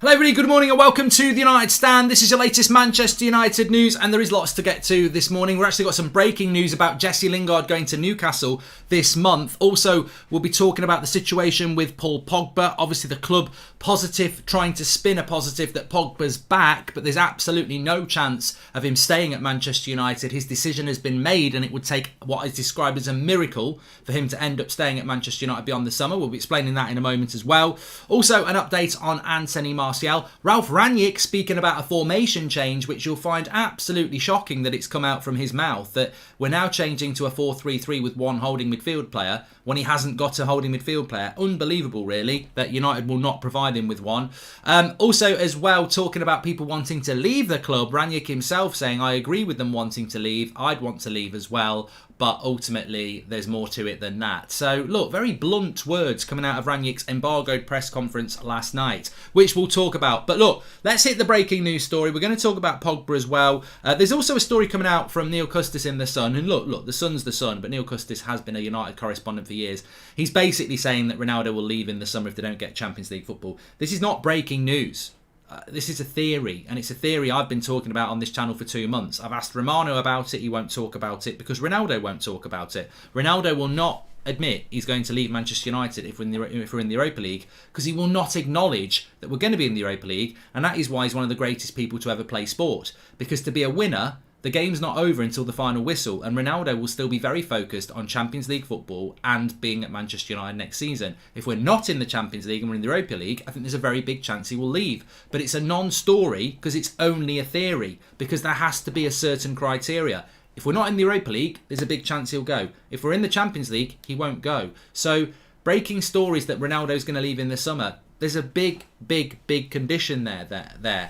Hello everybody, good morning and welcome to the United Stand. This is your latest Manchester United news and there is lots to get to this morning. We've actually got some breaking news about Jesse Lingard going to Newcastle this month. Also, we'll be talking about the situation with Paul Pogba. Obviously the club positive, trying to spin a positive that Pogba's back, but there's absolutely no chance of him staying at Manchester United. His decision has been made and it would take what is described as a miracle for him to end up staying at Manchester United beyond the summer. We'll be explaining that in a moment as well. Also, an update on Anthony Martial. Ralph Rangnick speaking about a formation change, which you'll find absolutely shocking that it's come out from his mouth, that we're now changing to a 4-3-3 with one holding midfield player when he hasn't got a holding midfield player. Unbelievable, really, that United will not provide him with one. Also, as well, talking about people wanting to leave the club, Rangnick himself saying, I agree with them wanting to leave. I'd want to leave as well. But ultimately, there's more to it than that. So, look, very blunt words coming out of Rangnick's embargoed press conference last night, which we'll talk about. But look, let's hit the breaking news story. We're going to talk about Pogba as well. There's also a story coming out from Neil Custis in The Sun. And look, The Sun's The Sun, but Neil Custis has been a United correspondent for years. He's basically saying that Ronaldo will leave in the summer if they don't get Champions League football. This is not breaking news. This is a theory, and it's a theory I've been talking about on this channel for 2 months. I've asked Romano about it, he won't talk about it because Ronaldo won't talk about it. Ronaldo will not admit he's going to leave Manchester United if we're in the Europa League, because he will not acknowledge that we're going to be in the Europa League, and that is why he's one of the greatest people to ever play sport. Because to be a winner, the game's not over until the final whistle, and Ronaldo will still be very focused on Champions League football and being at Manchester United next season. If we're not in the Champions League and we're in the Europa League, I think there's a very big chance he will leave. But it's a non-story because it's only a theory, because there has to be a certain criteria. If we're not in the Europa League, there's a big chance he'll go. If we're in the Champions League, he won't go. So breaking stories that Ronaldo's going to leave in the summer, there's a big condition there,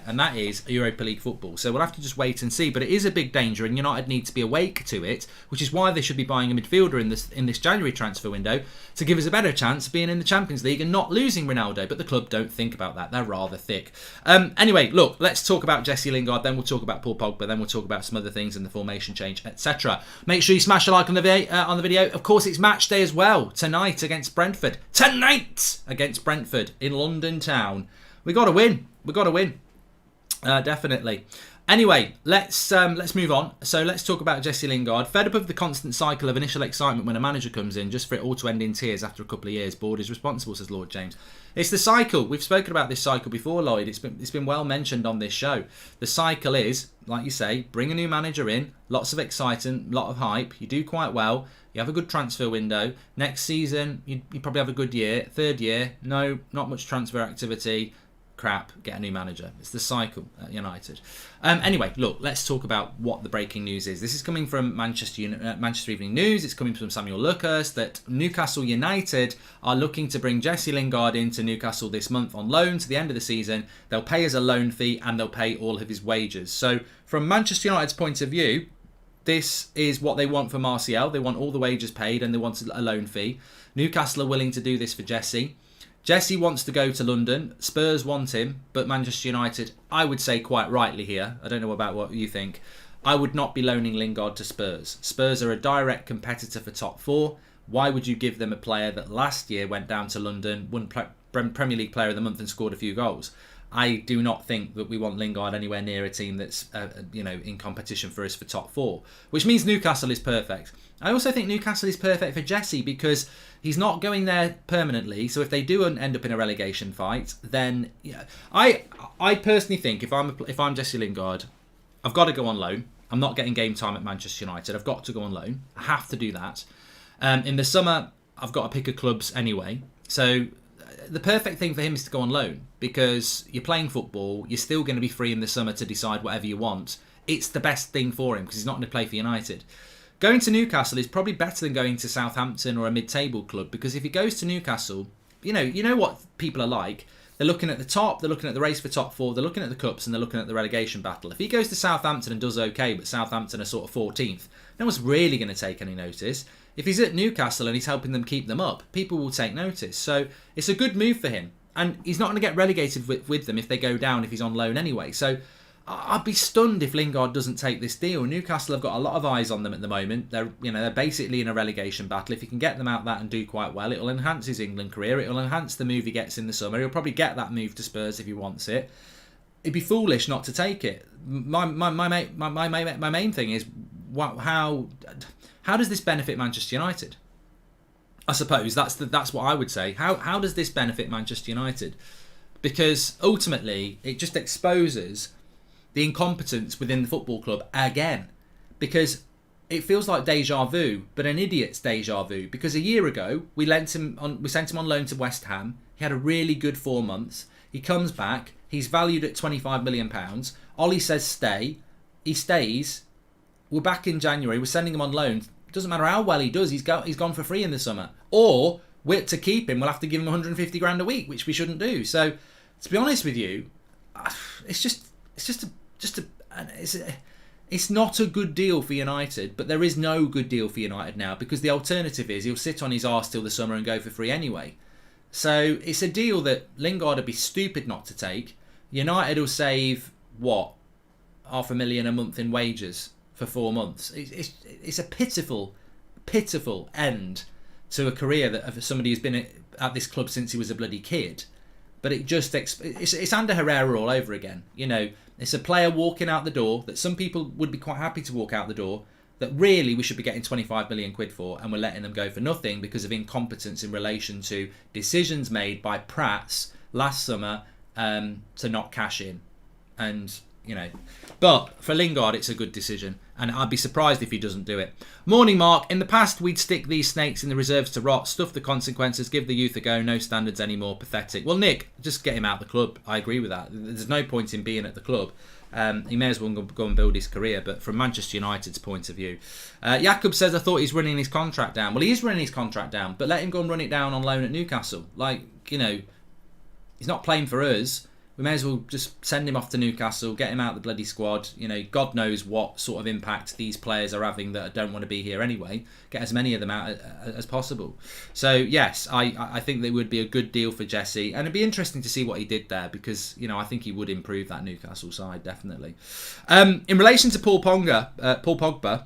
and that is Europa League football. So we'll have to just wait and see. But it is a big danger, and United need to be awake to it, which is why they should be buying a midfielder in this January transfer window to give us a better chance of being in the Champions League and not losing Ronaldo. But the club don't think about that. They're rather thick. Anyway, look, let's talk about Jesse Lingard, then we'll talk about Paul Pogba, then we'll talk about some other things in the formation change, etc. Make sure you smash a like on the video. Of course, it's match day as well tonight against Brentford. Tonight against Brentford in London town. We got to win. Definitely. Anyway, let's move on. So let's talk about Jesse Lingard. Fed up of the constant cycle of initial excitement when a manager comes in, just for it all to end in tears after a couple of years. Board is responsible, says Lord James. It's the cycle. We've spoken about this cycle before, Lloyd. It's been well mentioned on this show. The cycle is, like you say, bring a new manager in, lots of excitement, lot of hype. You do quite well. You have a good transfer window. Next season, you probably have a good year. Third year, no, not much transfer activity. Crap, get a new manager. It's the cycle at United. Anyway, look, let's talk about what the breaking news is. This is coming from Manchester Evening News. It's coming from Samuel Lucas that Newcastle United are looking to bring Jesse Lingard into Newcastle this month on loan to the end of the season. They'll pay us a loan fee and they'll pay all of his wages. So from Manchester United's point of view, this is what they want for Martial. They want all the wages paid and they want a loan fee. Newcastle are willing to do this for Jesse. Jesse wants to go to London. Spurs want him, but Manchester United, I would say quite rightly here, I don't know about what you think, I would not be loaning Lingard to Spurs. Spurs are a direct competitor for top four. Why would you give them a player that last year went down to London, won Premier League Player of the Month and scored a few goals? I do not think that we want Lingard anywhere near a team that's in competition for us for top four, which means Newcastle is perfect. I also think Newcastle is perfect for Jesse because he's not going there permanently. So if they do end up in a relegation fight, then I personally think if I'm Jesse Lingard, I've got to go on loan. I'm not getting game time at Manchester United. I've got to go on loan. I have to do that. In the summer, I've got to pick a clubs anyway. So the perfect thing for him is to go on loan because you're playing football. You're still going to be free in the summer to decide whatever you want. It's the best thing for him because he's not going to play for United. Going to Newcastle is probably better than going to Southampton or a mid-table club because if he goes to Newcastle, you know what people are like. They're looking at the top, they're looking at the race for top four, they're looking at the cups and they're looking at the relegation battle. If he goes to Southampton and does okay, but Southampton are sort of 14th, no one's really going to take any notice. If he's at Newcastle and he's helping them keep them up, people will take notice. So it's a good move for him. And he's not going to get relegated with them if they go down if he's on loan anyway. So I'd be stunned if Lingard doesn't take this deal. Newcastle have got a lot of eyes on them at the moment. They're basically in a relegation battle. If you can get them out that and do quite well, it'll enhance his England career. It'll enhance the move he gets in the summer. He'll probably get that move to Spurs if he wants it. It'd be foolish not to take it. My main thing is how does this benefit Manchester United? I suppose that's what I would say. How does this benefit Manchester United? Because ultimately it just exposes the incompetence within the football club again. Because it feels like deja vu, but an idiot's deja vu. Because a year ago we sent him on loan to West Ham. He had a really good 4 months. He comes back. He's valued at £25 million. Ollie says stay. He stays. We're back in January. We're sending him on loan. Doesn't matter how well he does. He's gone for free in the summer. Or to keep him, we'll have to give him 150 grand a week, which we shouldn't do. So, to be honest with you, it's not a good deal for United. But there is no good deal for United now, because the alternative is he'll sit on his arse till the summer and go for free anyway. So it's a deal that Lingard would be stupid not to take. United will save what, $500,000 a month in wages for 4 months. It's a pitiful end to a career of somebody who's been at this club since he was a bloody kid. But it's Ander Herrera all over again. It's a player walking out the door that some people would be quite happy to walk out the door, that really we should be getting 25 million quid for, and we're letting them go for nothing because of incompetence in relation to decisions made by Prats last summer to not cash in. And but for Lingard it's a good decision, and I'd be surprised if he doesn't do it. Morning Mark, in the past we'd stick these snakes in the reserves to rot, stuff the consequences, give the youth a go, no standards anymore, pathetic. Well Nick, just get him out of the club. I agree with that. There's no point in being at the club. He may as well go and build his career. But from Manchester United's point of view, Jakub says, I thought he's running his contract down. Well, he is running his contract down, but let him go and run it down on loan at Newcastle. He's not playing for us. We may as well just send him off to Newcastle, get him out of the bloody squad. God knows what sort of impact these players are having that don't want to be here anyway. Get as many of them out as possible. So yes, I think that would be a good deal for Jesse, and it'd be interesting to see what he did there, because I think he would improve that Newcastle side definitely. In relation to Paul Pogba,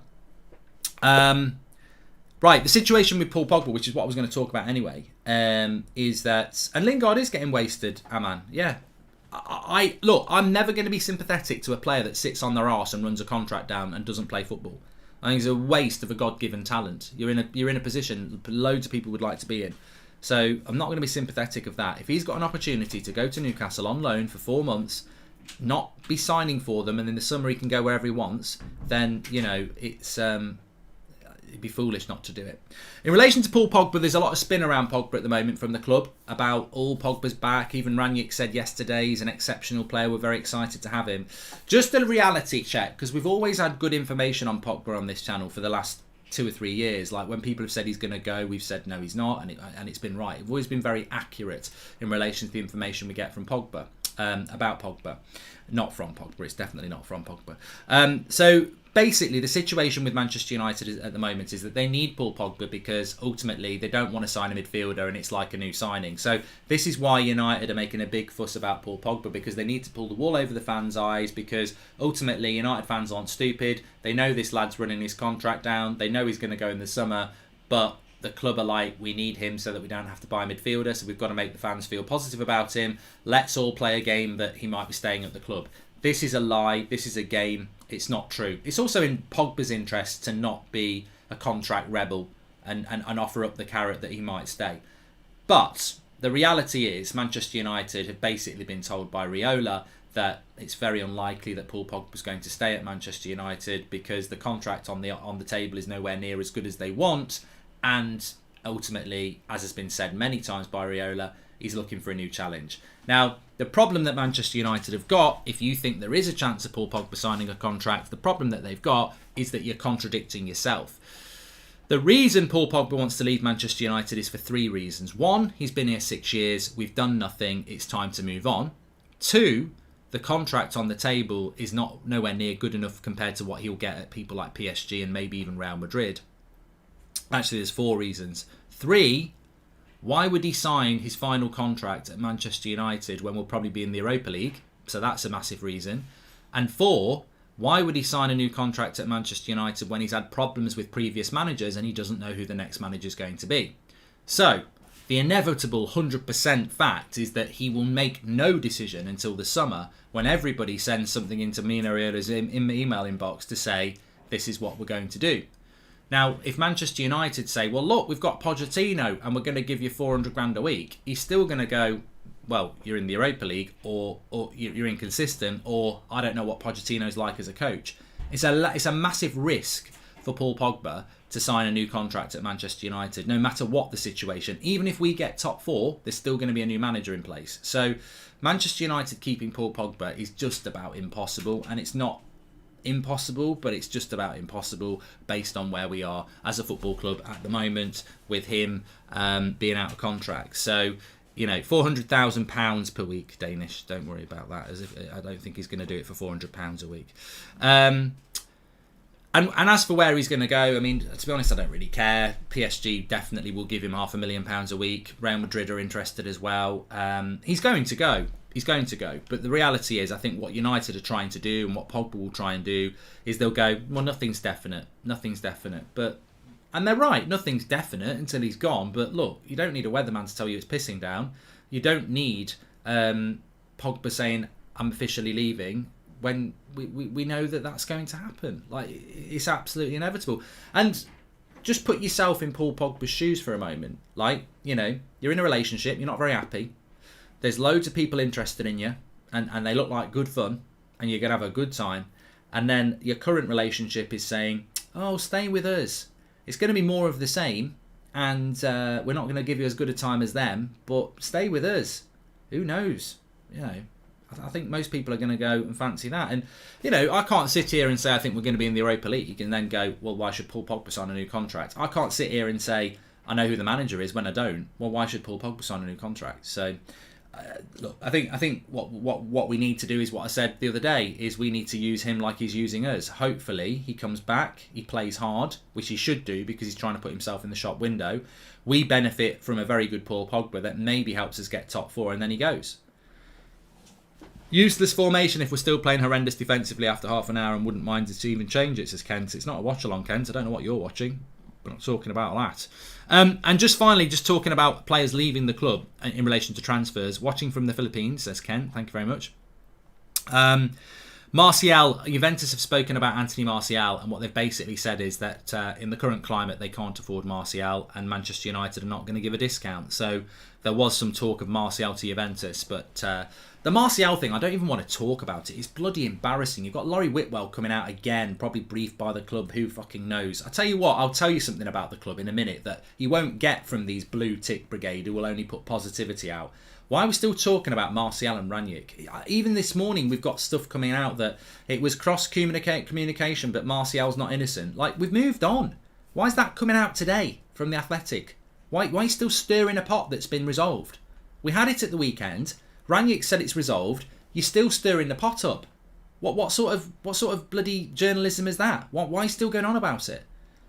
right, the situation with Paul Pogba, which is what I was going to talk about anyway, is that, and Lingard is getting wasted, Aman. Yeah. I'm never going to be sympathetic to a player that sits on their arse and runs a contract down and doesn't play football. I think it's a waste of a God-given talent. You're in a position loads of people would like to be in. So I'm not going to be sympathetic of that. If he's got an opportunity to go to Newcastle on loan for 4 months, not be signing for them, and in the summer he can go wherever he wants, then it'd be foolish not to do it. In relation to Paul Pogba, there's a lot of spin around Pogba at the moment from the club about Pogba's back. Even Ranić said yesterday he's an exceptional player. We're very excited to have him. Just a reality check, because we've always had good information on Pogba on this channel for the last 2 or 3 years. Like when people have said he's going to go, we've said no, he's not, and it's been right. We've always been very accurate in relation to the information we get from Pogba, about Pogba. Not from Pogba, it's definitely not from Pogba. So basically, the situation with Manchester United at the moment is that they need Paul Pogba because ultimately they don't want to sign a midfielder, and it's like a new signing. So this is why United are making a big fuss about Paul Pogba, because they need to pull the wool over the fans' eyes, because ultimately United fans aren't stupid. They know this lad's running his contract down. They know he's going to go in the summer, but the club are like, we need him so that we don't have to buy a midfielder, so we've got to make the fans feel positive about him. Let's all play a game that he might be staying at the club. This is a lie. This is a game. It's not true. It's also in Pogba's interest to not be a contract rebel and offer up the carrot that he might stay. But the reality is Manchester United have basically been told by Raiola that it's very unlikely that Paul Pogba's going to stay at Manchester United because the contract on the table is nowhere near as good as they want, and ultimately, as has been said many times by Raiola, he's looking for a new challenge. Now, the problem that Manchester United have got, if you think there is a chance of Paul Pogba signing a contract, the problem that they've got is that you're contradicting yourself. The reason Paul Pogba wants to leave Manchester United is for 3 reasons. 1, he's been here 6 years, we've done nothing, it's time to move on. 2, the contract on the table is nowhere near good enough compared to what he'll get at people like PSG and maybe even Real Madrid. Actually, there's 4 reasons. 3, why would he sign his final contract at Manchester United when we'll probably be in the Europa League? So that's a massive reason. And 4, why would he sign a new contract at Manchester United when he's had problems with previous managers and he doesn't know who the next manager is going to be? So, the inevitable 100% fact is that he will make no decision until the summer, when everybody sends something into Mino Raiola's email inbox to say, this is what we're going to do. Now, if Manchester United say, well, look, we've got Pochettino and we're going to give you 400 grand a week, he's still going to go, well, you're in the Europa League, or you're inconsistent, or I don't know what Pochettino's like as a coach. It's a massive risk for Paul Pogba to sign a new contract at Manchester United, no matter what the situation. Even if we get top 4, there's still going to be a new manager in place. So Manchester United keeping Paul Pogba is just about impossible, and it's not impossible, but it's just about impossible based on where we are as a football club at the moment with him being out of contract. So, you know, £400,000 per week, Danish. Don't worry about that. As if I don't think he's going to do it for £400 a week. And as for where he's going to go, I mean, to be honest, I don't really care. PSG definitely will give him £500,000 a week. Real Madrid are interested as well. He's going to go. He's going to go. But the reality is, I think what United are trying to do and what Pogba will try and do is they'll go, well, nothing's definite. Nothing's definite. And they're right, nothing's definite until he's gone. But look, you don't need a weatherman to tell you it's pissing down. You don't need Pogba saying, I'm officially leaving, when we know that that's going to happen. Like, it's absolutely inevitable. And just put yourself in Paul Pogba's shoes for a moment. Like, you know, you're in a relationship, you're not very happy. There's loads of people interested in you, and they look like good fun, and you're going to have a good time. And then your current relationship is saying, oh, stay with us. It's going to be more of the same, and we're not going to give you as good a time as them, but stay with us. Who knows? You know, I think most people are going to go and fancy that. And, you know, I can't sit here and say I think we're going to be in the Europa League and then go, well, why should Paul Pogba sign a new contract? I can't sit here and say I know who the manager is when I don't. Well, why should Paul Pogba sign a new contract? So, look, I think what we need to do is what I said the other day, is we need to use him like he's using us. Hopefully he comes back, he plays hard, which he should do because he's trying to put himself in the shop window. We benefit from a very good Paul Pogba that maybe helps us get top 4, and then he goes. Useless formation if we're still playing horrendous defensively after half an hour and wouldn't mind to even change it, says Kent. It's not a watch-along, Kent. I don't know what you're watching. We're not talking about that. And just finally, just talking about players leaving the club in relation to transfers. Watching from the Philippines, says Ken. Thank you very much. Martial, Juventus have spoken about Anthony Martial, and what they've basically said is that in the current climate they can't afford Martial, and Manchester United are not going to give a discount. So there was some talk of Martial to Juventus, but the Martial thing, I don't even want to talk about it. It's bloody embarrassing. You've got Laurie Whitwell coming out again, probably briefed by the club. Who fucking knows? I tell you what, I'll tell you something about the club in a minute that you won't get from these blue tick brigade who will only put positivity out. Why are we still talking about Martial and Ranić? Even this morning, we've got stuff coming out that it was cross-communication, but Martial's not innocent. Like, we've moved on. Why is that coming out today from The Athletic? Why are you still stirring a pot that's been resolved? We had it at the weekend. Ranić said it's resolved. You're still stirring the pot up. What sort of bloody journalism is that? Why are you still going on about it?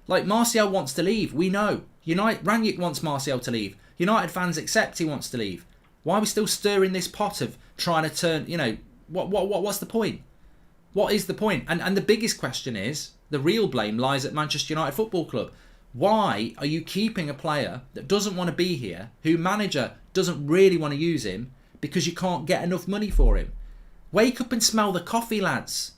Like, Martial wants to leave. We know. Ranić wants Martial to leave. United fans accept he wants to leave. Why are we still stirring this pot of trying to turn, you know, what's the point? What is the point? And the biggest question is, the real blame lies at Manchester United Football Club. Why are you keeping a player that doesn't want to be here, who manager doesn't really want to use him, because you can't get enough money for him? Wake up and smell the coffee, lads.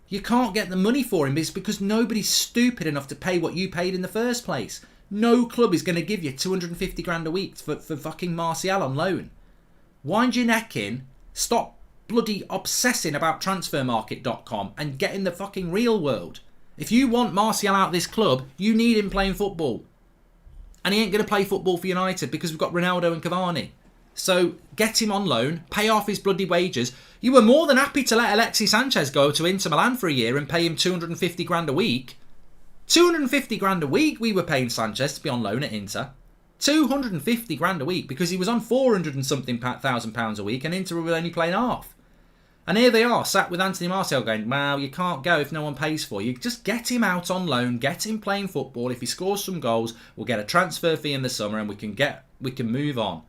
You can't get the money for him because nobody's stupid enough to pay what you paid in the first place. No club is going to give you 250 grand a week for fucking Martial on loan. Wind your neck in, stop bloody obsessing about transfermarket.com and get in the fucking real world. If you want Martial out of this club, you need him playing football. And he ain't going to play football for United because we've got Ronaldo and Cavani. So get him on loan, pay off his bloody wages. You were more than happy to let Alexis Sanchez go to Inter Milan for a year and pay him 250 grand a week. 250 grand a week we were paying Sanchez to be on loan at Inter. 250 grand a week because he was on 400 and something thousand pounds a week and Inter were only playing half. And here they are, sat with Anthony Martial going, well, you can't go if no one pays for you. Just get him out on loan, get him playing football. If he scores some goals, we'll get a transfer fee in the summer and we can move on.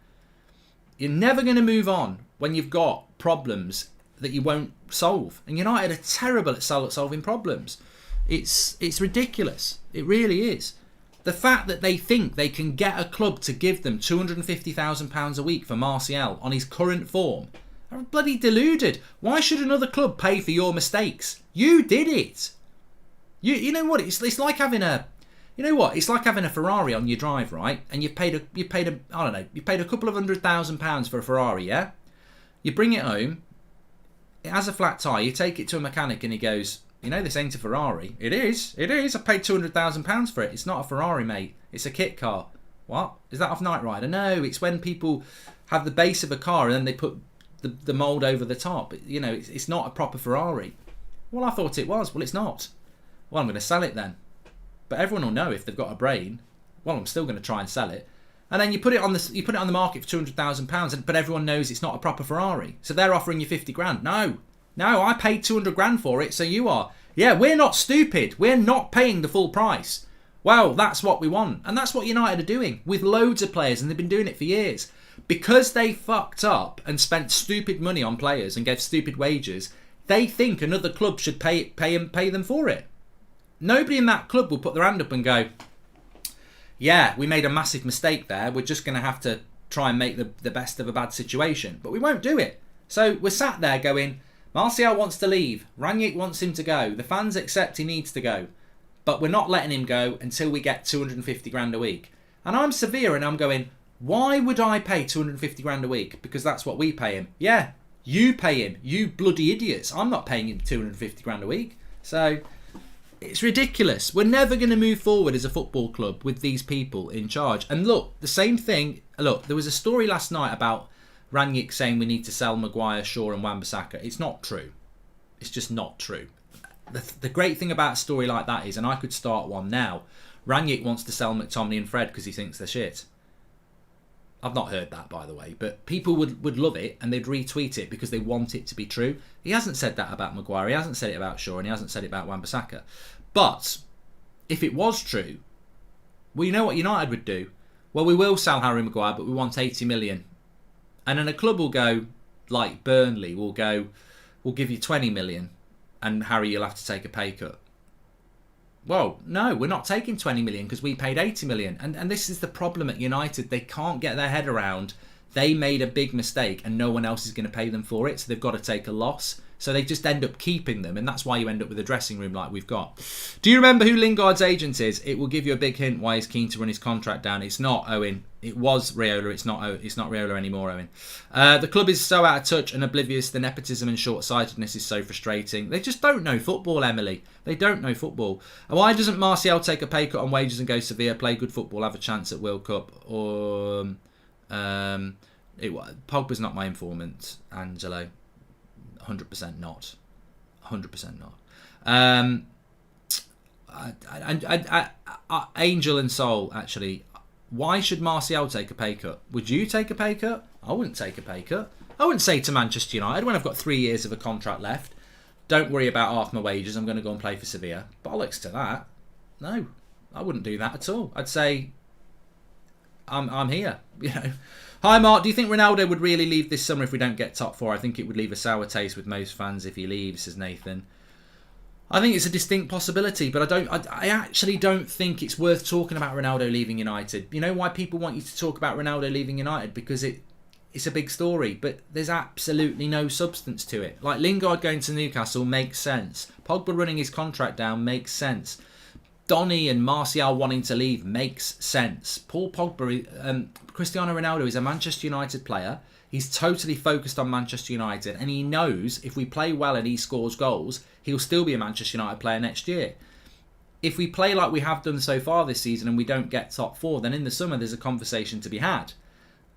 You're never going to move on when you've got problems that you won't solve. And United are terrible at solving problems. It's ridiculous. It really is. The fact that they think they can get a club to give them £250,000 a week for Martial on his current form, are bloody deluded. Why should another club pay for your mistakes? You did it. You know what? It's like having a, it's like having a Ferrari on your drive, right? And you've paid a couple of £100,000 for a Ferrari, yeah? You bring it home, it has a flat tyre, you take it to a mechanic and he goes, this ain't a Ferrari. It is. I paid £200,000 for it. It's not a Ferrari, mate. It's a kit car. What? Is that off Knight Rider? No, it's when people have the base of a car and then they put the mould over the top. It's not a proper Ferrari. Well, I thought it was. Well, it's not. Well, I'm going to sell it then. But everyone will know if they've got a brain. Well, I'm still going to try and sell it. And then you put it on the market for £200,000, but everyone knows it's not a proper Ferrari. So they're offering you 50 grand. No, I paid 200 grand for it, so you are. Yeah, we're not stupid. We're not paying the full price. Well, that's what we want. And that's what United are doing with loads of players, and they've been doing it for years. Because they fucked up and spent stupid money on players and gave stupid wages, they think another club should pay them for it. Nobody in that club will put their hand up and go, yeah, we made a massive mistake there. We're just going to have to try and make the best of a bad situation. But we won't do it. So we're sat there going, Martial wants to leave. Rangnick wants him to go. The fans accept he needs to go. But we're not letting him go until we get 250 grand a week. And I'm Sevilla and I'm going, why would I pay 250 grand a week? Because that's what we pay him. Yeah, you pay him. You bloody idiots. I'm not paying him 250 grand a week. So it's ridiculous. We're never going to move forward as a football club with these people in charge. And look, the same thing. Look, there was a story last night about Rangnick saying we need to sell Maguire, Shaw and Wan-Bissaka. It's not true. It's just not true. The great thing about a story like that is, and I could start one now, Rangnick wants to sell McTominay and Fred because he thinks they're shit. I've not heard that, by the way, but people would love it and they'd retweet it because they want it to be true. He hasn't said that about Maguire, he hasn't said it about Shaw, and he hasn't said it about Wan-Bissaka. But if it was true, well, you know what United would do? Well, we will sell Harry Maguire, but we want 80 million. And then a club will go, like Burnley, will go, we'll give you 20 million and Harry, you'll have to take a pay cut. Well, no, we're not taking 20 million because we paid 80 million. And this is the problem at United. They can't get their head around they made a big mistake and no one else is going to pay them for it. So they've got to take a loss. So they just end up keeping them. And that's why you end up with a dressing room like we've got. Do you remember who Lingard's agent is? It will give you a big hint why he's keen to run his contract down. It's not Owen. It was Raiola. It's not Raiola anymore, Owen. The club is so out of touch and oblivious. The nepotism and short-sightedness is so frustrating. They just don't know football, Emily. They don't know football. And why doesn't Martial take a pay cut on wages and go Sevilla, play good football, have a chance at World Cup? Or Pogba's not my informant, Angelo. 100% not. 100% not. Angel and Soul, actually. Why should Martial take a pay cut? Would you take a pay cut? I wouldn't take a pay cut. I wouldn't say to Manchester United when I've got 3 years of a contract left, don't worry about half my wages, I'm going to go and play for Sevilla. Bollocks to that. No, I wouldn't do that at all. I'd say, I'm here. Hi Mark, do you think Ronaldo would really leave this summer if we don't get top four? I think it would leave a sour taste with most fans if he leaves, says Nathan. I think it's a distinct possibility, but I actually don't think it's worth talking about Ronaldo leaving United. You know why people want you to talk about Ronaldo leaving United? Because it's a big story, but there's absolutely no substance to it. Like Lingard going to Newcastle makes sense. Pogba running his contract down makes sense. Donny and Martial wanting to leave makes sense. Paul Pogba, Cristiano Ronaldo is a Manchester United player. He's totally focused on Manchester United and he knows if we play well and he scores goals, he'll still be a Manchester United player next year. If we play like we have done so far this season and we don't get top four, then in the summer there's a conversation to be had.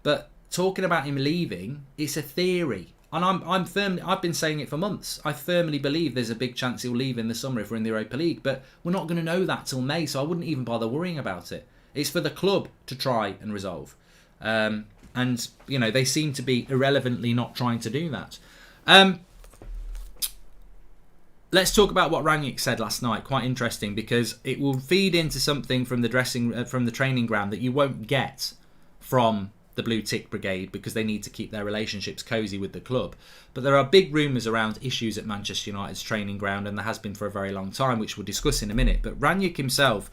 But talking about him leaving, it's a theory. And I've been saying it for months. I firmly believe there's a big chance he'll leave in the summer if we're in the Europa League. But we're not going to know that till May, so I wouldn't even bother worrying about it. It's for the club to try and resolve. And, they seem to be irrelevantly not trying to do that. Let's talk about what Rangnick said last night. Quite interesting because it will feed into something from the training ground that you won't get from the blue tick brigade because they need to keep their relationships cosy with the club. But there are big rumours around issues at Manchester United's training ground, and there has been for a very long time, which we'll discuss in a minute. But Rangnick himself,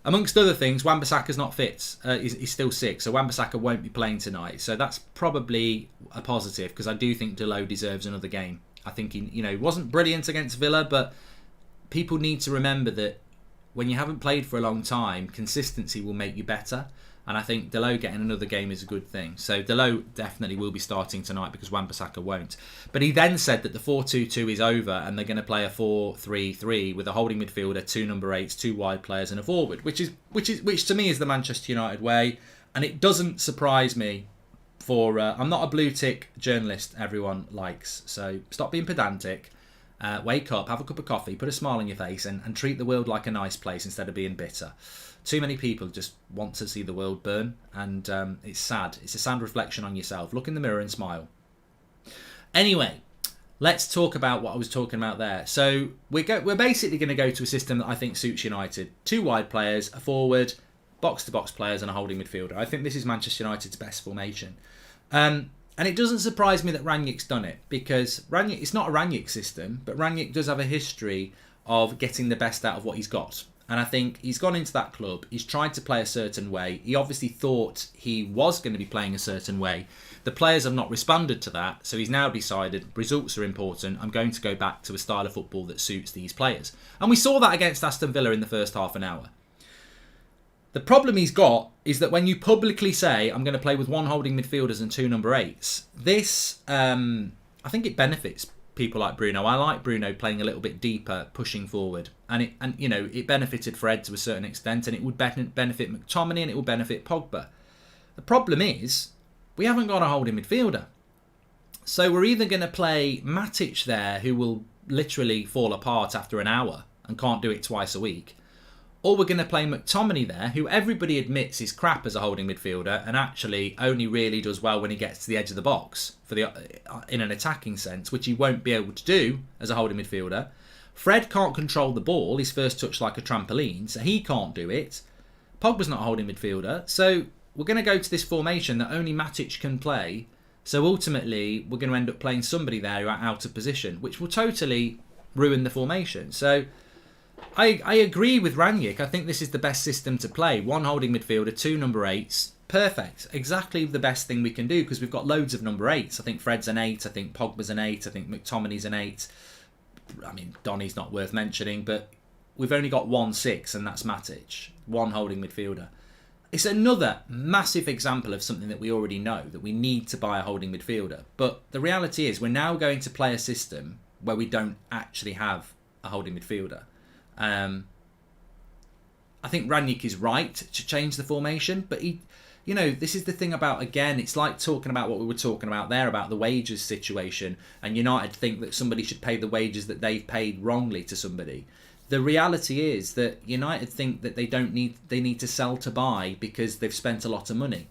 amongst other things, Wan-Bissaka's not fit. He's still sick, so Wan-Bissaka won't be playing tonight. So that's probably a positive, because I do think Delot deserves another game. I think he wasn't brilliant against Villa, but people need to remember that when you haven't played for a long time, consistency will make you better. And I think Delot getting another game is a good thing. So Delot definitely will be starting tonight because Wan-Bissaka won't. But he then said that the 4-2-2 is over and they're going to play a 4-3-3 with a holding midfielder, 2 number 8s, 2 wide players and a forward, which to me is the Manchester United way. And it doesn't surprise me for... I'm not a blue tick journalist everyone likes. So stop being pedantic. Wake up, have a cup of coffee, put a smile on your face and treat the world like a nice place instead of being bitter. Too many people just want to see the world burn, and it's sad. It's a sad reflection on yourself. Look in the mirror and smile. Anyway, let's talk about what I was talking about there. So we're basically going to go to a system that I think suits United. 2 wide players, a forward, box-to-box players and a holding midfielder. I think this is Manchester United's best formation. And it doesn't surprise me that Rangnick's done it, because it's not a Rangnick system, but Rangnick does have a history of getting the best out of what he's got. And I think he's gone into that club, he's tried to play a certain way. He obviously thought he was going to be playing a certain way. The players have not responded to that, so he's now decided results are important. I'm going to go back to a style of football that suits these players. And we saw that against Aston Villa in the first half an hour. The problem he's got is that when you publicly say, I'm going to play with 1 holding midfielders and 2 number 8s, this, I think it benefits people like Bruno. I like Bruno playing a little bit deeper, pushing forward. And it benefited Fred to a certain extent, and it would benefit McTominay and it will benefit Pogba. The problem is, we haven't got a holding midfielder. So we're either going to play Matic there, who will literally fall apart after an hour and can't do it twice a week, or we're going to play McTominay there, who everybody admits is crap as a holding midfielder and actually only really does well when he gets to the edge of the box in an attacking sense, which he won't be able to do as a holding midfielder. Fred can't control the ball, his first touch like a trampoline, so he can't do it. Pogba's not a holding midfielder, so we're going to go to this formation that only Matic can play. So ultimately, we're going to end up playing somebody there who are out of position, which will totally ruin the formation. So I agree with Rangnick. I think this is the best system to play. 1 holding midfielder, 2 number 8s. Perfect. Exactly the best thing we can do, because we've got loads of number 8s. I think Fred's an 8. I think Pogba's an 8. I think McTominay's an 8. I mean, Donny's not worth mentioning, but we've only got 1 6, and that's Matic. 1 holding midfielder. It's another massive example of something that we already know, that we need to buy a holding midfielder. But the reality is we're now going to play a system where we don't actually have a holding midfielder. I think Rangnick is right to change the formation, but this is the thing about, again, it's like talking about what we were talking about there, about the wages situation, and United think that somebody should pay the wages that they've paid wrongly to somebody. The reality is that United think that they need to sell to buy because they've spent a lot of money.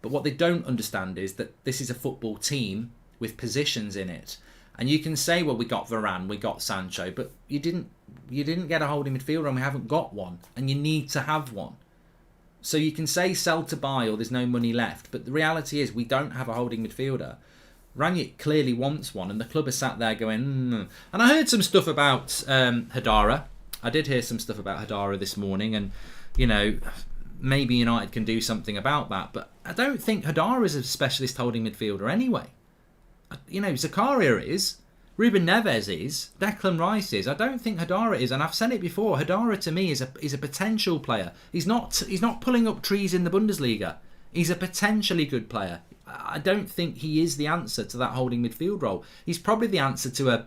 But what they don't understand is that this is a football team with positions in it. And you can say, well, we got Varane, we got Sancho, but you didn't get a holding midfielder, and we haven't got one, and you need to have one. So you can say sell to buy or there's no money left, but the reality is we don't have a holding midfielder. Rangnick clearly wants one, and the club is sat there going, And I heard some stuff about Hadara. I did hear some stuff about Hadara this morning, and maybe United can do something about that, but I don't think Hadara is a specialist holding midfielder anyway. Zakaria is, Ruben Neves is, Declan Rice is. I don't think Hadara is, and I've said it before. Hadara to me is a potential player. He's not pulling up trees in the Bundesliga. He's a potentially good player. I don't think he is the answer to that holding midfield role. He's probably the answer to a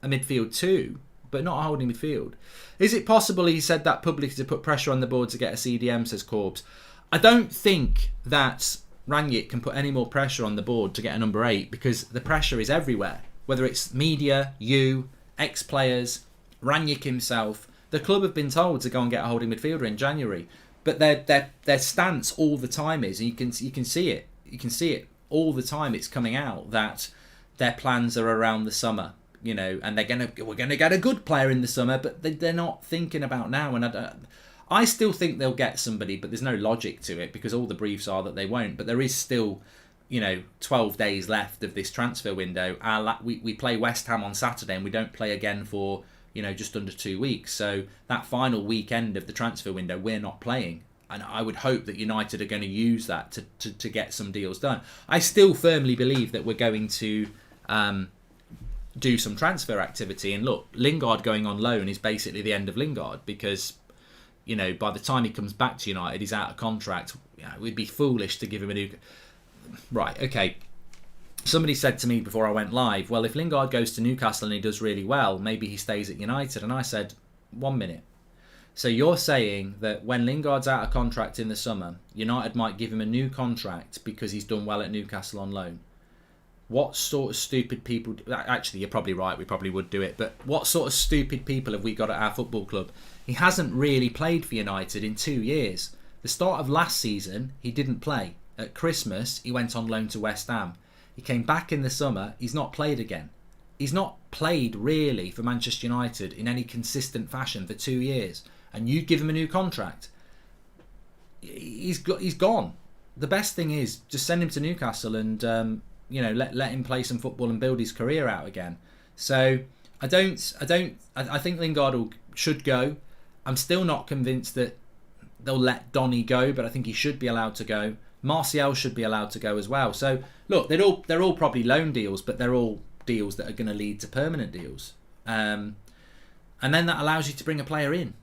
midfield 2, but not a holding midfield. Is it possible he said that publicly to put pressure on the board to get a CDM, says Corbs? I don't think that Rangnick can put any more pressure on the board to get a number 8, because the pressure is everywhere. Whether it's media, ex-players, Rangnick himself. The club have been told to go and get a holding midfielder in January. But their stance all the time is, and you can see it. You can see it all the time. It's coming out that their plans are around the summer, and we're gonna get a good player in the summer, but they're not thinking about now. And I still think they'll get somebody, but there's no logic to it because all the briefs are that they won't. But there is still, 12 days left of this transfer window. We play West Ham on Saturday and we don't play again for, just under 2 weeks. So that final weekend of the transfer window, we're not playing. And I would hope that United are going to use that to get some deals done. I still firmly believe that we're going to do some transfer activity. And look, Lingard going on loan is basically the end of Lingard because, by the time he comes back to United, he's out of contract. We'd be foolish to give him a new... Right, okay. Somebody said to me before I went live, well, if Lingard goes to Newcastle and he does really well, maybe he stays at United. And I said, 1 minute. So you're saying that when Lingard's out of contract in the summer, United might give him a new contract because he's done well at Newcastle on loan? What sort of stupid people... Actually, you're probably right, we probably would do it. But what sort of stupid people have we got at our football club? He hasn't really played for United in 2 years. The start of last season, he didn't play. At Christmas, he went on loan to West Ham. He came back in the summer, he's not played again. He's not played really for Manchester United in any consistent fashion for 2 years. And you give him a new contract. He's gone. The best thing is just send him to Newcastle and let him play some football and build his career out again. So I think Lingard should go. I'm still not convinced that they'll let Donny go, but I think he should be allowed to go. Martial should be allowed to go as well. So look, they're all probably loan deals, but they're all deals that are going to lead to permanent deals. And then that allows you to bring a player in.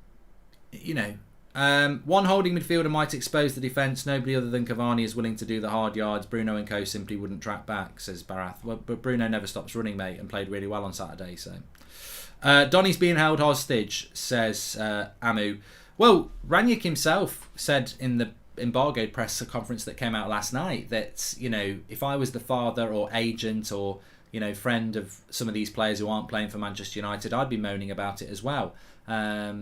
One holding midfielder might expose the defence. Nobody other than Cavani is willing to do the hard yards. Bruno and co simply wouldn't track back, says Barath. Well, but Bruno never stops running, mate, and played really well on Saturday. So Donny's being held hostage, says Amu. Well, Ranić himself said in the embargoed press conference that came out last night that, if I was the father or agent or, friend of some of these players who aren't playing for Manchester United, I'd be moaning about it as well.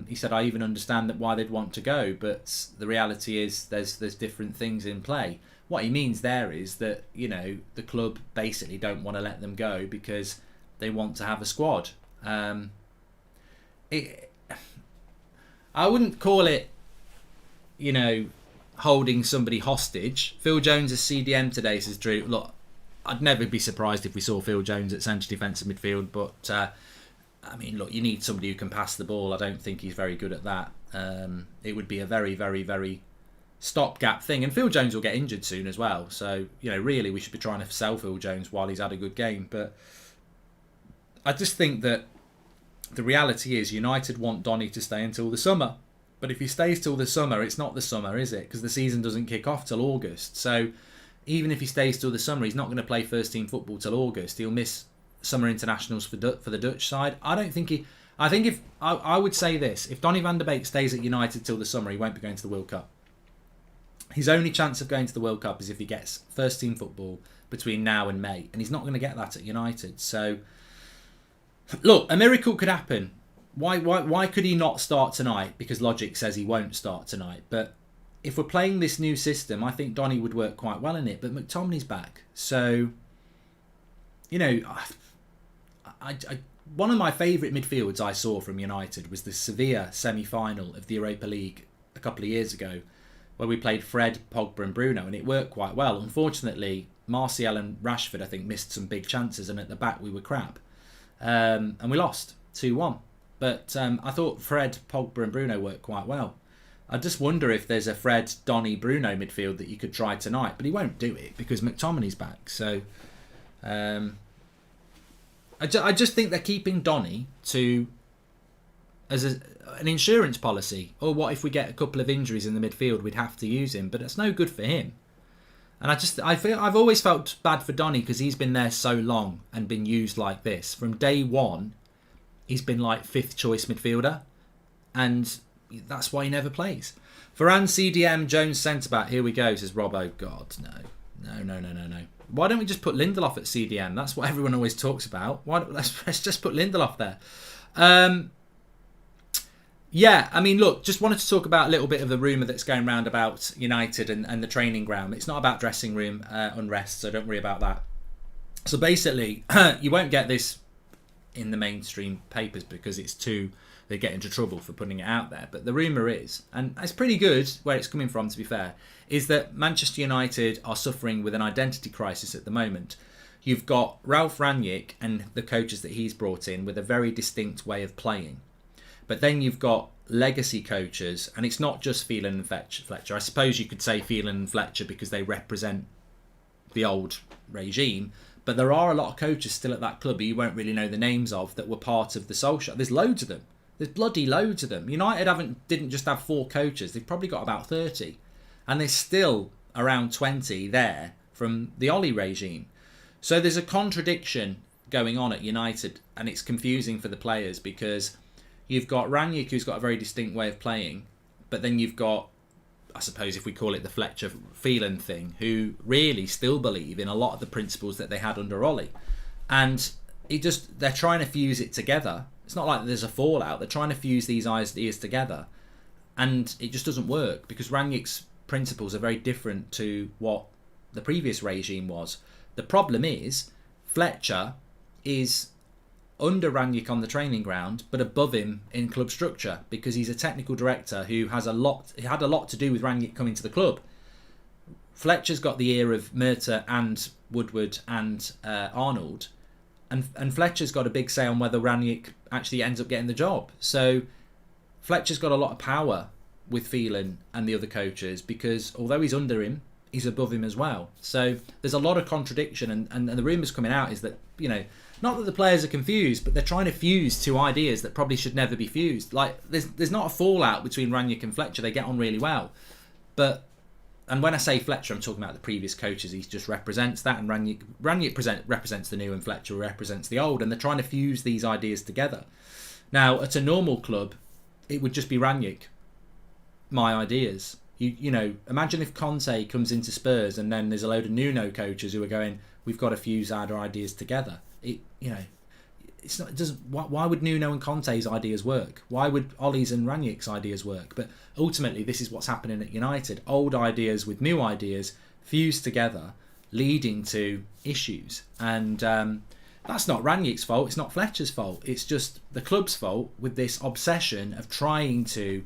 He said, I even understand that why they'd want to go, but the reality is there's different things in play. What he means there is that, the club basically don't want to let them go because they want to have a squad. I wouldn't call it, holding somebody hostage. Phil Jones is CDM today, says Drew. Look, I'd never be surprised if we saw Phil Jones at centre defensive midfield, but look, you need somebody who can pass the ball. I don't think he's very good at that. It would be a very, very, very stopgap thing, and Phil Jones will get injured soon as well. So, really, we should be trying to sell Phil Jones while he's had a good game. But I just think that the reality is United want Donny to stay until the summer. But if he stays till the summer, it's not the summer, is it? Because the season doesn't kick off till August. So even if he stays till the summer, he's not going to play first team football till August. He'll miss summer internationals for the Dutch side. I would say this: if Donny van de Beek stays at United till the summer, he won't be going to the World Cup. His only chance of going to the World Cup is if he gets first team football between now and May, and he's not going to get that at United. So look, a miracle could happen. Why could he not start tonight? Because logic says he won't start tonight. But if we're playing this new system, I think Donny would work quite well in it. But McTominay's back. So, one of my favourite midfields I saw from United was the Sevilla semi-final of the Europa League a couple of years ago, where we played Fred, Pogba and Bruno, and it worked quite well. Unfortunately, Martial and Rashford, I think, missed some big chances, and at the back we were crap. And we lost 2-1. But I thought Fred, Pogba and Bruno worked quite well. I just wonder if there's a Fred, Donny, Bruno midfield that you could try tonight. But he won't do it because McTominay's back. So I just think they're keeping Donny as an insurance policy. Or what if we get a couple of injuries in the midfield, we'd have to use him. But it's no good for him. And I've always felt bad for Donny because he's been there so long and been used like this. From day one, he's been like fifth choice midfielder, and that's why he never plays. Varane CDM, Jones centre back. Here we go, says Robbo. God, no. Why don't we just put Lindelof at CDM? That's what everyone always talks about. Let's just put Lindelof there. Look, just wanted to talk about a little bit of the rumour that's going around about United and the training ground. It's not about dressing room unrest, so don't worry about that. So basically, you won't get this in the mainstream papers because it's too they'd get into trouble for putting it out there. But the rumour is, and it's pretty good where it's coming from, to be fair, is that Manchester United are suffering with an identity crisis at the moment. You've got Ralph Rangnick and the coaches that he's brought in with a very distinct way of playing. But then you've got legacy coaches, and it's not just Phelan and Fletcher. I suppose you could say Phelan and Fletcher because they represent the old regime, but there are a lot of coaches still at that club who you won't really know the names of that were part of the Solskjaer. There's loads of them. There's bloody loads of them. United didn't just have 4 coaches. They've probably got about 30. And there's still around 20 there from the Ollie regime. So there's a contradiction going on at United, and it's confusing for the players because you've got Rangnick, who's got a very distinct way of playing, but then you've got, I suppose if we call it the Fletcher Phelan thing, who really still believe in a lot of the principles that they had under Ollie. And they're trying to fuse it together. It's not like there's a fallout. They're trying to fuse these ideas together. And it just doesn't work because Rangnick's principles are very different to what the previous regime was. The problem is Fletcher is under Rangnick on the training ground, but above him in club structure because he's a technical director who had a lot to do with Rangnick coming to the club. Fletcher's got the ear of Murta and Woodward and Arnold, and Fletcher's got a big say on whether Rangnick actually ends up getting the job. So Fletcher's got a lot of power with Phelan and the other coaches because although he's under him, he's above him as well. So there's a lot of contradiction, and the rumours coming out is that, not that the players are confused, but they're trying to fuse 2 ideas that probably should never be fused. Like, there's not a fallout between Rangnick and Fletcher. They get on really well. And when I say Fletcher, I'm talking about the previous coaches. He just represents that, and Rangnick represents the new, and Fletcher represents the old, and they're trying to fuse these ideas together. Now, at a normal club, it would just be Rangnick. My ideas. Imagine if Conte comes into Spurs and then there's a load of Nuno coaches who are going, we've got to fuse our ideas together. It's not. It doesn't. Why would Nuno and Conte's ideas work? Why would Ollie's and Rangnick's ideas work? But ultimately, this is what's happening at United. Old ideas with new ideas fused together, leading to issues. And that's not Rangnick's fault. It's not Fletcher's fault. It's just the club's fault with this obsession of trying to.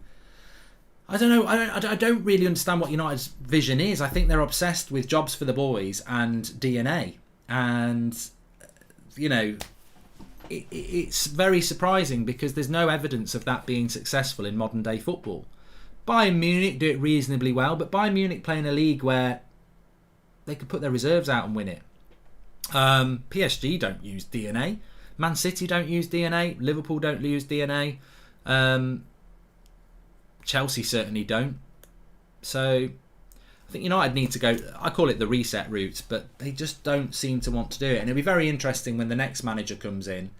I don't know. I don't really understand what United's vision is. I think they're obsessed with jobs for the boys and DNA. And, it's very surprising because there's no evidence of that being successful in modern day football. Bayern Munich do it reasonably well, but Bayern Munich play in a league where they could put their reserves out and win it. PSG don't use DNA. Man City don't use DNA. Liverpool don't use DNA. Chelsea certainly don't. So I think United need to go, I call it the reset route, but they just don't seem to want to do it. And it'll be very interesting when the next manager comes in,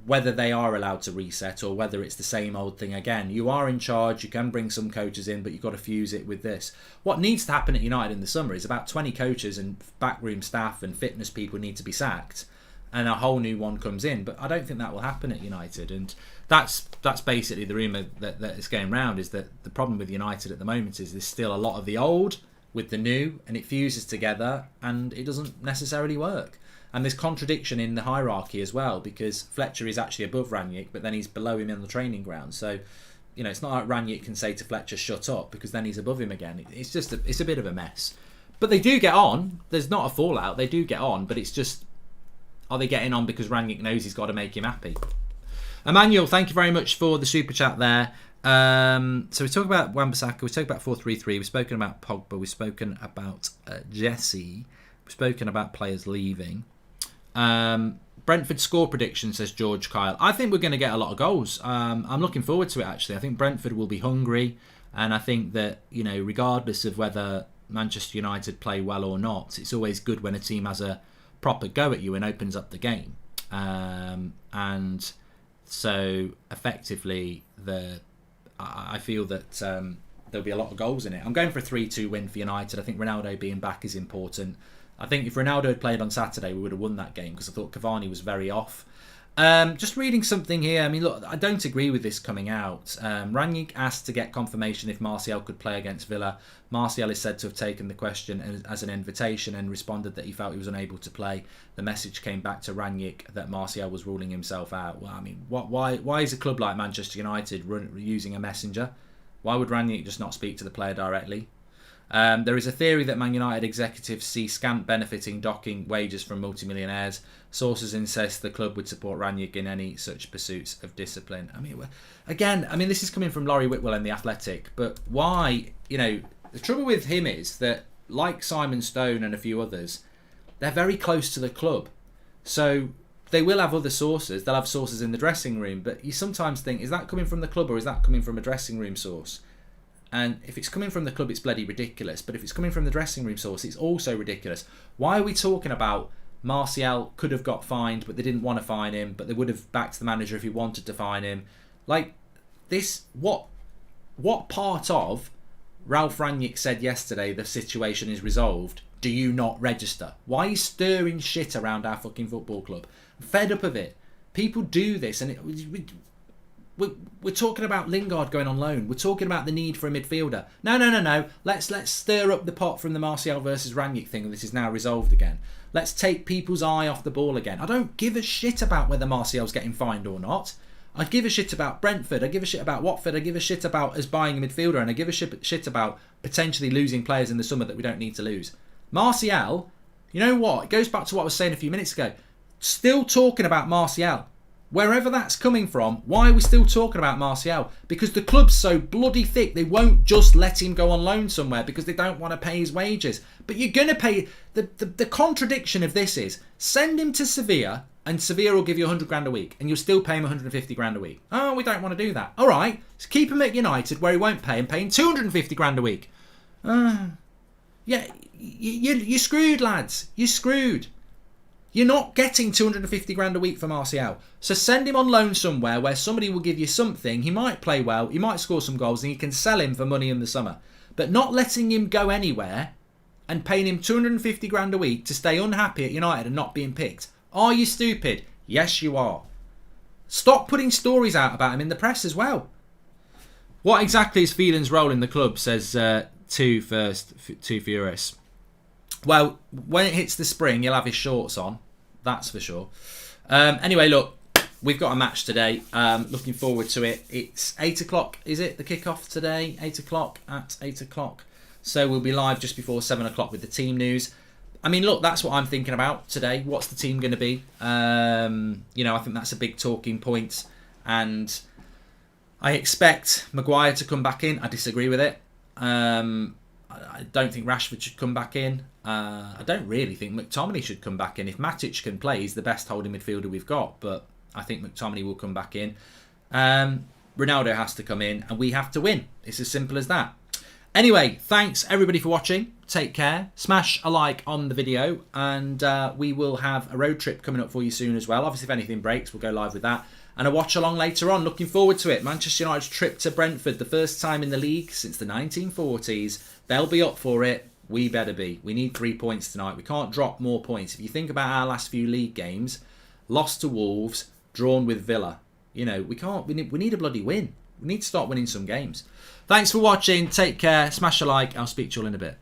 whether they are allowed to reset or whether it's the same old thing again. You are in charge, you can bring some coaches in, but you've got to fuse it with this. What needs to happen at United in the summer is about 20 coaches and backroom staff and fitness people need to be sacked and a whole new one comes in. But I don't think that will happen at United. And that's basically the rumour that is going round, is that the problem with United at the moment is there's still a lot of the old with the new, and it fuses together and it doesn't necessarily work. And there's contradiction in the hierarchy as well, because Fletcher is actually above Rangnick, but then he's below him on the training ground. So, it's not like Rangnick can say to Fletcher, shut up, because then he's above him again. It's just it's a bit of a mess. But they do get on. There's not a fallout. They do get on, but it's just, are they getting on because Rangnick knows he's got to make him happy? Emmanuel, thank you very much for the super chat there. So we talk about Wan-Bissaka, we talk about 4-3-3, we've spoken about Pogba, we've spoken about Jesse, we've spoken about players leaving. Brentford score prediction, says George Kyle. I think we're going to get a lot of goals. I'm looking forward to it, actually. I think Brentford will be hungry, and I think that, regardless of whether Manchester United play well or not, it's always good when a team has a proper go at you and opens up the game. And so effectively, I feel that there'll be a lot of goals in it. I'm going for a 3-2 win for United. I think Ronaldo being back is important. I think if Ronaldo had played on Saturday, we would have won that game because I thought Cavani was very off. Just reading something here. I mean, look, I don't agree with this coming out. Rangnick asked to get confirmation if Martial could play against Villa. Martial is said to have taken the question as an invitation and responded that he felt he was unable to play. The message came back to Rangnick that Martial was ruling himself out. Well, I mean, why is a club like Manchester United using a messenger? Why would Rangnick just not speak to the player directly? There is a theory that Man United executives see scant benefiting docking wages from multimillionaires. Sources insist the club would support Rangnick in any such pursuits of discipline. I mean, again, this is coming from Laurie Whitwell and The Athletic, but why, the trouble with him is that, like Simon Stone and a few others, they're very close to the club. So they will have other sources. They'll have sources in the dressing room, but you sometimes think, is that coming from the club or is that coming from a dressing room source? And if it's coming from the club, it's bloody ridiculous. But if it's coming from the dressing room source, it's also ridiculous. Why are we talking about Martial could have got fined, but they didn't want to fine him, but they would have backed the manager if he wanted to fine him? Like, this, what part of Ralph Rangnick said yesterday the situation is resolved, do you not register? Why are you stirring shit around our fucking football club? I'm fed up of it. People do this, and we're talking about Lingard going on loan. We're talking about the need for a midfielder. No. Let's stir up the pot from the Martial versus Rangnick thing. This is now resolved again. Let's take people's eye off the ball again. I don't give a shit about whether Martial's getting fined or not. I give a shit about Brentford. I give a shit about Watford. I give a shit about us buying a midfielder. And I give a shit about potentially losing players in the summer that we don't need to lose. Martial, you know what? It goes back to what I was saying a few minutes ago. Still talking about Martial. Wherever that's coming from, why are we still talking about Martial? Because the club's so bloody thick, they won't just let him go on loan somewhere because they don't want to pay his wages. But you're going to pay... The contradiction of this is, send him to Sevilla and Sevilla will give you 100 grand a week and you'll still pay him 150 grand a week. Oh, we don't want to do that. All right, so keep him at United where he won't pay him, pay him 250 grand a week. Yeah, you're screwed, lads. You're screwed. You're not getting 250 grand a week for Martial. So send him on loan somewhere where somebody will give you something. He might play well, he might score some goals, and you can sell him for money in the summer. But not letting him go anywhere and paying him 250 grand a week to stay unhappy at United and not being picked. Are you stupid? Yes, you are. Stop putting stories out about him in the press as well. What exactly is Phelan's role in the club, says Two Furious. Well, when it hits the spring, he'll have his shorts on. That's for sure. Anyway, look, we've got a match today. Looking forward to it. It's 8 o'clock, is it? The kickoff today? 8 o'clock at 8 o'clock. So we'll be live just before 7 o'clock with the team news. I mean, look, that's what I'm thinking about today. What's the team going to be? I think that's a big talking point. And I expect Maguire to come back in. I disagree with it. I don't think Rashford should come back in. I don't really think McTominay should come back in. If Matic can play, he's the best holding midfielder we've got. But I think McTominay will come back in. Ronaldo has to come in and we have to win. It's as simple as that. Anyway, thanks everybody for watching. Take care. Smash a like on the video and we will have a road trip coming up for you soon as well. Obviously, if anything breaks, we'll go live with that. And a watch along later on. Looking forward to it. Manchester United's trip to Brentford, the first time in the league since the 1940s. They'll be up for it. We better be. We need 3 points tonight. We can't drop more points. If you think about our last few league games, lost to Wolves, drawn with Villa. We can't. We need a bloody win. We need to start winning some games. Thanks for watching. Take care. Smash a like. I'll speak to you all in a bit.